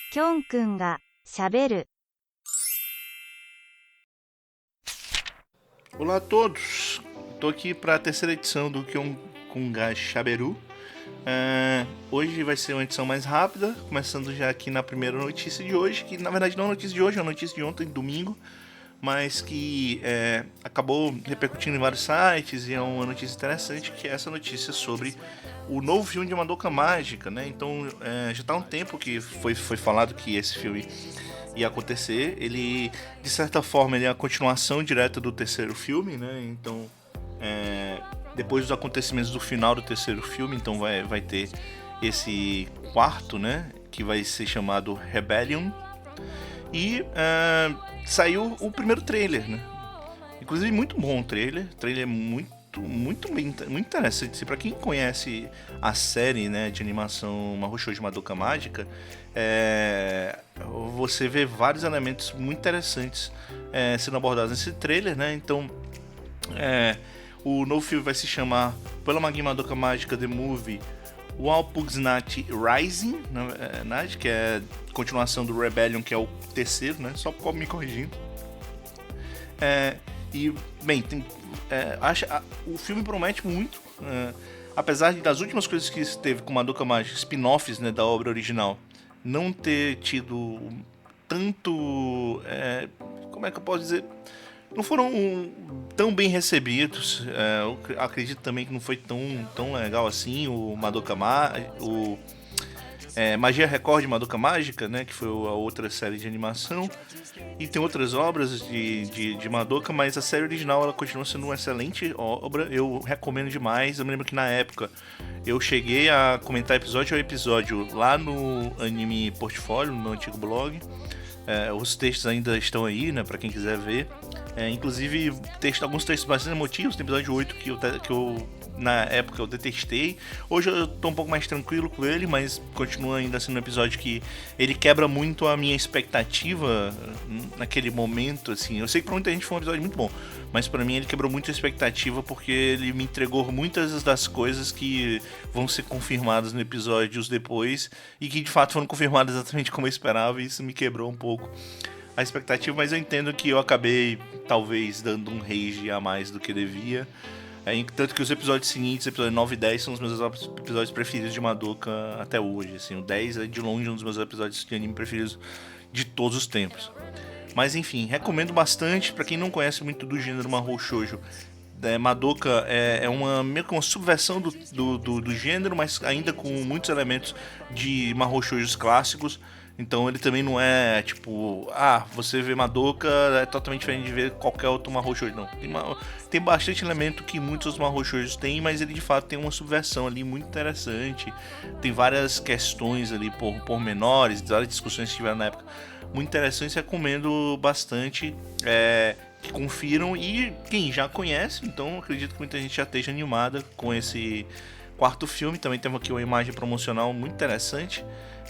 きょんくんがしゃべる Olá a todos, estou aqui para a terceira edição do Kyonkunga Shaberu. Hoje vai ser uma edição mais rápida, começando já aqui na primeira notícia de hoje, que na verdade não é notícia de hoje, é uma notícia de ontem, domingo, mas que acabou repercutindo em vários sites e é uma notícia interessante, que é essa notícia sobre o novo filme de Madoka Mágica, né? Então já está há um tempo que foi falado que esse filme ia acontecer. Ele, de certa forma, ele é a continuação direta do terceiro filme, né? Então, depois dos acontecimentos do final do terceiro filme, então vai ter esse quarto, né? Que vai ser chamado Rebellion. E saiu o primeiro trailer, né? Inclusive, muito bom o trailer. O trailer é muito interessante. Para quem conhece a série, né, de animação Mahou Shoujo Madoka Mágica, você vê vários elementos muito interessantes sendo abordados nesse trailer, né? Então, o novo filme vai se chamar Pela Magia Madoka Mágica The Movie Walpurgisnacht Rising, que é a continuação do Rebellion, que é o terceiro, né? Só me corrigindo. E, bem, o filme promete muito, apesar das últimas coisas que teve com Madoka Mágica, spin-offs, né, da obra original, não ter tido tanto, como é que eu posso dizer, não foram tão bem recebidos. Eu acredito também que não foi tão legal assim o Madoka Mágica, Magia Record de Madoka Mágica, né, que foi a outra série de animação. E tem outras obras de Madoka, mas a série original ela continua sendo uma excelente obra. Eu recomendo demais. Eu me lembro que na época eu cheguei a comentar episódio a episódio lá no Anime Portfólio, no meu antigo blog. Os textos ainda estão aí, né, pra quem quiser ver. Inclusive, alguns textos bastante emotivos. Tem episódio 8 que eu na época eu detestei. Hoje eu tô um pouco mais tranquilo com ele, mas continua ainda sendo um episódio que ele quebra muito a minha expectativa naquele momento, assim. Eu sei que pra muita gente foi um episódio muito bom, mas pra mim ele quebrou muito a expectativa porque ele me entregou muitas das coisas que vão ser confirmadas no episódios depois e que de fato foram confirmadas exatamente como eu esperava, e isso me quebrou um pouco a expectativa, mas eu entendo que eu acabei talvez dando um rage a mais do que devia. Tanto que os episódios seguintes, episódio 9 e 10, são os meus episódios preferidos de Madoka até hoje. Assim, o 10 é de longe um dos meus episódios de anime preferidos de todos os tempos. Mas enfim, recomendo bastante para quem não conhece muito do gênero Mahou Shoujo. Madoka é meio que uma subversão do gênero, mas ainda com muitos elementos de Mahou Shoujos clássicos. Então ele também não é tipo, você vê Madoka é totalmente diferente de ver qualquer outro Mahou Shoujo, não. Tem bastante elemento que muitos Mahou Shoujos têm, mas ele de fato tem uma subversão ali muito interessante. Tem várias questões ali por menores, várias discussões que tiveram na época muito interessantes. Recomendo bastante que confiram, e quem já conhece, então acredito que muita gente já esteja animada com esse quarto filme. Também temos aqui uma imagem promocional muito interessante.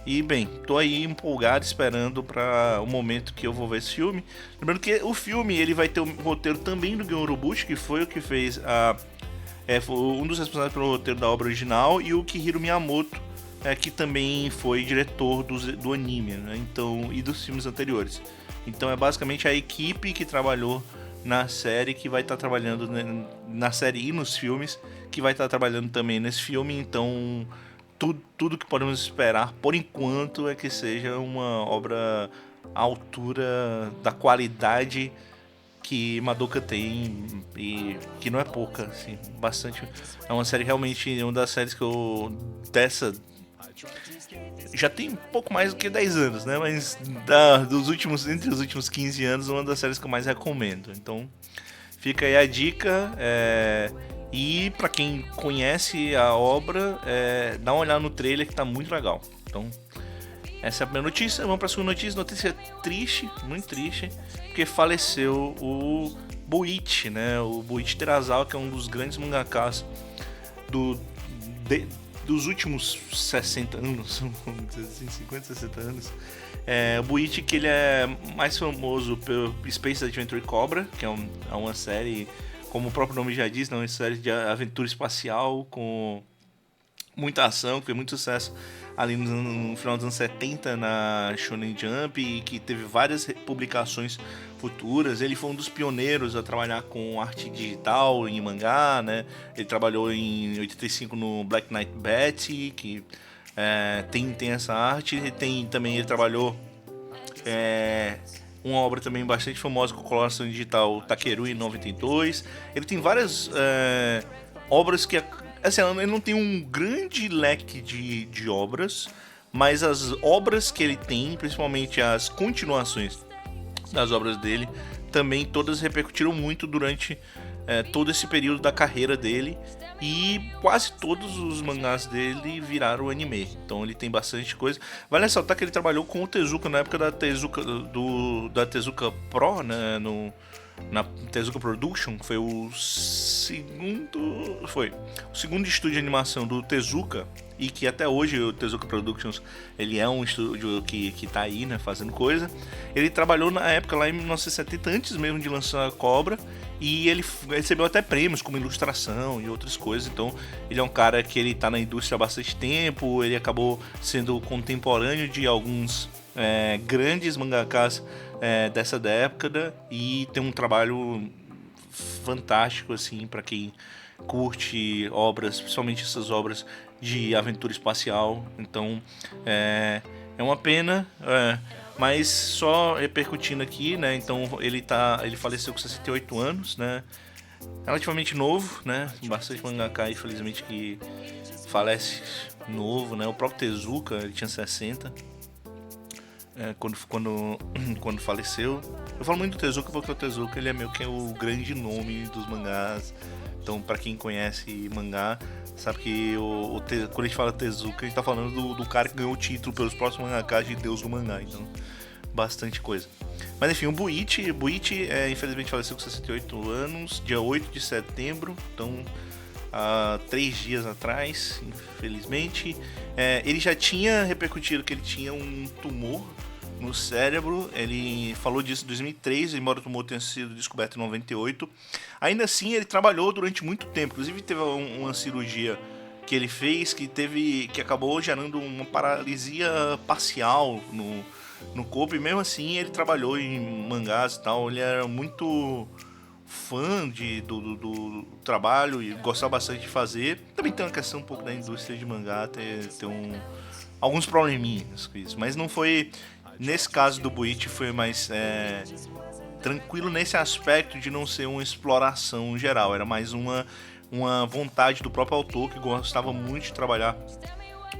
E bem, tô aí empolgado, esperando para o momento que eu vou ver esse filme. Lembrando que o filme ele vai ter um roteiro também do Gun Urobuchi, que foi o que fez foi um dos responsáveis pelo roteiro da obra original, e o Kihiro Miyamoto, que também foi diretor do anime, né? Então, e dos filmes anteriores. Então é basicamente a equipe que trabalhou na série que vai estar trabalhando na série e nos filmes, que vai estar trabalhando também nesse filme. Então tudo que podemos esperar, por enquanto, é que seja uma obra à altura da qualidade que Madoka tem, e que não é pouca, assim, bastante. É uma série realmente, uma das séries que eu já tem um pouco mais do que 10 anos, né? Mas entre os últimos 15 anos, uma das séries que eu mais recomendo. Então, fica aí a dica. E pra quem conhece a obra, dá uma olhada no trailer que tá muito legal. Então, essa é a primeira notícia. Vamos pra segunda notícia. Notícia triste, muito triste, porque faleceu o Boichi, né? O Boichi Terazawa, que é um dos grandes mangakas dos últimos 60 anos, vamos dizer assim, 50, 60 anos. O Boichi, que ele é mais famoso pelo Space Adventure Cobra, que é uma série, como o próprio nome já diz, uma série de aventura espacial com muita ação, que fez muito sucesso ali no final dos anos 70 na Shonen Jump e que teve várias publicações futuras. Ele foi um dos pioneiros a trabalhar com arte digital em mangá, né? Ele trabalhou em 85 no Black Knight Betty, que tem essa arte. Ele trabalhou uma obra também bastante famosa com coloração digital, Takeru, em 92. Ele tem várias obras que... Assim, ele não tem um grande leque de obras, mas as obras que ele tem, principalmente as continuações das obras dele, também todas repercutiram muito durante todo esse período da carreira dele. E quase todos os mangás dele viraram anime. Então ele tem bastante coisa. Vale ressaltar que ele trabalhou com o Tezuka na época da Tezuka, da Tezuka Pro, né, na Tezuka Production. Foi o segundo estúdio de animação do Tezuka. E que até hoje o Tezuka Productions ele é um estúdio que tá aí, né, fazendo coisa. Ele trabalhou na época lá em 1970, antes mesmo de lançar a Cobra. E ele recebeu até prêmios como ilustração e outras coisas. Então ele é um cara que ele tá na indústria há bastante tempo. Ele acabou sendo contemporâneo de alguns grandes mangakas dessa década. E tem um trabalho fantástico assim para quem curte obras, principalmente essas obras de aventura espacial. Então é uma pena, mas só repercutindo aqui, né? Então ele faleceu com 68 anos, né? Relativamente novo, né? Bastante mangaka, infelizmente, que falece novo, né? O próprio Tezuka, ele tinha 60 quando faleceu. Eu falo muito do Tezuka porque o Tezuka ele é meio que o grande nome dos mangás. Então, pra quem conhece mangá, sabe que quando a gente fala Tezuka, a gente tá falando do cara que ganhou o título pelos próximos mangakas de Deus do Mangá. Então, bastante coisa. Mas enfim, o Buichi infelizmente faleceu com 68 anos, dia 8 de setembro. Então, há 3 dias atrás, infelizmente. Ele já tinha repercutido que ele tinha um tumor no cérebro. Ele falou disso em 2003, embora o tumor tenha sido descoberto em 98. Ainda assim, ele trabalhou durante muito tempo. Inclusive, teve uma cirurgia que ele fez que acabou gerando uma paralisia parcial no corpo. E mesmo assim, ele trabalhou em mangás e tal. Ele era muito fã do trabalho e gostava bastante de fazer. Também tem uma questão um pouco da indústria de mangá, ter alguns probleminhas com isso. Mas não foi... Nesse caso do Buichi foi mais tranquilo nesse aspecto de não ser uma exploração geral. Era mais uma vontade do próprio autor, que gostava muito de trabalhar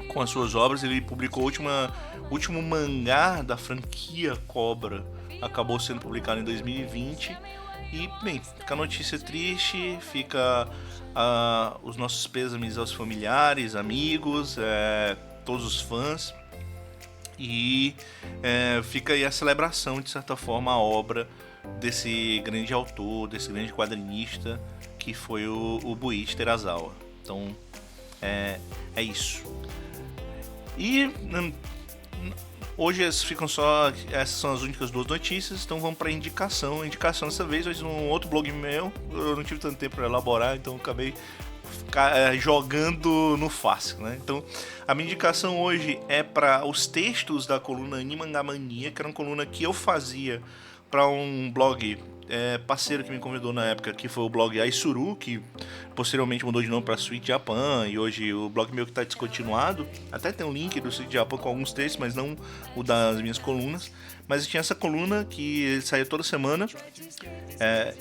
com as suas obras. Ele publicou o último mangá da franquia Cobra, acabou sendo publicado em 2020. E, bem, fica a notícia triste, fica os nossos pêsames aos familiares, amigos, todos os fãs. E fica aí a celebração, de certa forma, a obra desse grande autor, desse grande quadrinista que foi o Buichi Terasawa. Então, é isso. E hoje essas são as únicas 2 notícias, então vamos para a indicação. A indicação dessa vez hoje um outro blog meu, eu não tive tanto tempo para elaborar, então acabei jogando no fácil, né? Então, a minha indicação hoje é para os textos da coluna Animangamania, que era uma coluna que eu fazia para um blog parceiro que me convidou na época, que foi o blog Aisuru, que posteriormente mudou de nome para Sweet Japan, e hoje o blog meu que está descontinuado. Até tem um link do Sweet Japan com alguns textos, mas não o das minhas colunas. Mas tinha essa coluna que saía toda semana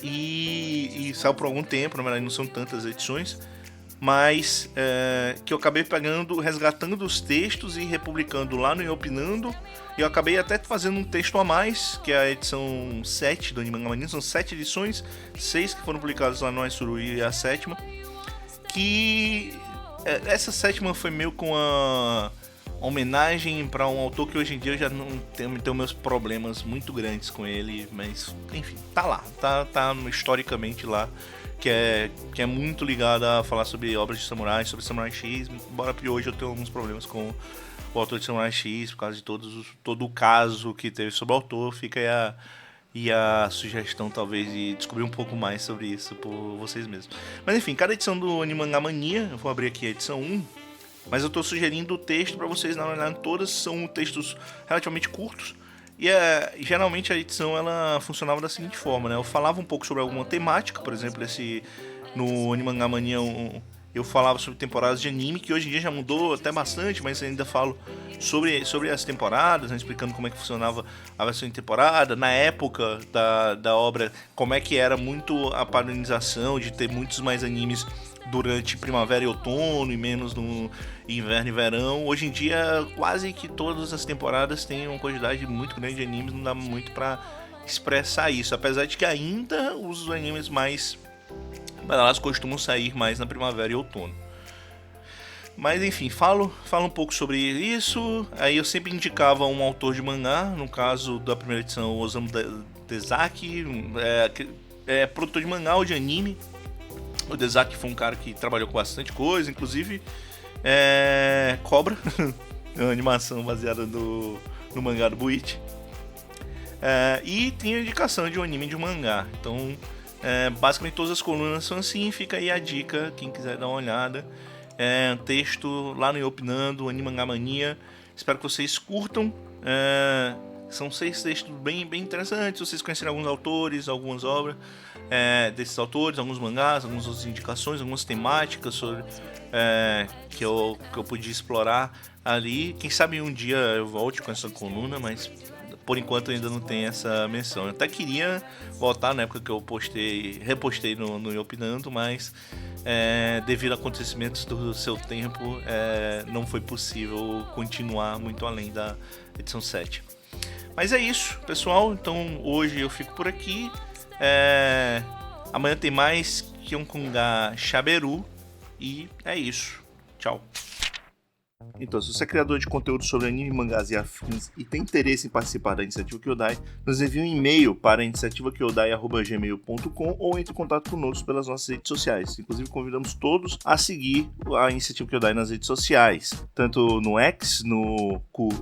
e saiu por algum tempo, na verdade não são tantas edições, mas que eu acabei resgatando os textos e republicando lá no Iopinando. E eu acabei até fazendo um texto a mais, que é a edição 7 do Animangamania. São 7 edições, 6 que foram publicadas lá no Aisuru e a 7ª. Que essa 7ª foi meio com uma homenagem para um autor que hoje em dia eu já não tenho meus problemas muito grandes com ele. Mas, enfim, tá lá, tá historicamente lá. Que é muito ligado a falar sobre obras de samurai, sobre Samurai X. Embora que hoje eu tenha alguns problemas com o autor de Samurai X, por causa de todo o caso que teve sobre o autor. Fica aí a sugestão, talvez, de descobrir um pouco mais sobre isso por vocês mesmos. Mas enfim, cada edição do Animangamania, eu vou abrir aqui a edição 1, Mas eu estou sugerindo o texto para vocês darem uma olhada. Todas são textos relativamente curtos. E geralmente a edição ela funcionava da seguinte forma, né? Eu falava um pouco sobre alguma temática, por exemplo, no Animanga Mania eu falava sobre temporadas de anime, que hoje em dia já mudou até bastante, mas ainda falo sobre as temporadas, né? Explicando como é que funcionava a versão de temporada. Na época da obra, como é que era muito a padronização de ter muitos mais animes durante primavera e outono e menos no inverno e verão. Hoje em dia, quase que todas as temporadas têm uma quantidade muito grande de animes, não dá muito pra expressar isso, apesar de que ainda os animes mais badalados costumam sair mais na primavera e outono. Mas enfim, falo um pouco sobre isso. Aí eu sempre indicava um autor de mangá, no caso da primeira edição, o Osamu Dezaki, produtor de mangá ou de anime. O Dezaki foi um cara que trabalhou com bastante coisa, inclusive Cobra, uma animação baseada no mangá do Bleach. E tem a indicação de um anime de um mangá. Então, basicamente todas as colunas são assim, fica aí a dica, quem quiser dar uma olhada. Texto lá no Opinando, Animanga Mania. Espero que vocês curtam. São 6 textos bem interessantes. Se vocês conhecerem alguns autores, algumas obras desses autores, alguns mangás, algumas outras indicações, algumas temáticas sobre, que eu podia explorar ali. Quem sabe um dia eu volte com essa coluna, mas por enquanto ainda não tem essa menção. Eu até queria voltar na época que eu repostei no Opinando, mas devido a acontecimentos do seu tempo, não foi possível continuar muito além da edição 7. Mas é isso, pessoal. Então hoje eu fico por aqui. Amanhã tem mais Kyokunga Shaberu. E é isso. Tchau. Então, se você é criador de conteúdo sobre anime, mangás e afins e tem interesse em participar da Iniciativa Kyodai, nos envie um e-mail para iniciativakyodai@gmail.com ou entre em contato conosco pelas nossas redes sociais. Inclusive, convidamos todos a seguir a Iniciativa Kyodai nas redes sociais, tanto no X,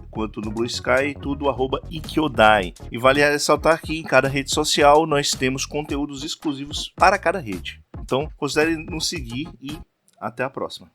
quanto no Blue Sky, tudo @ikyodai. E vale ressaltar que em cada rede social nós temos conteúdos exclusivos para cada rede. Então, considere nos seguir e até a próxima.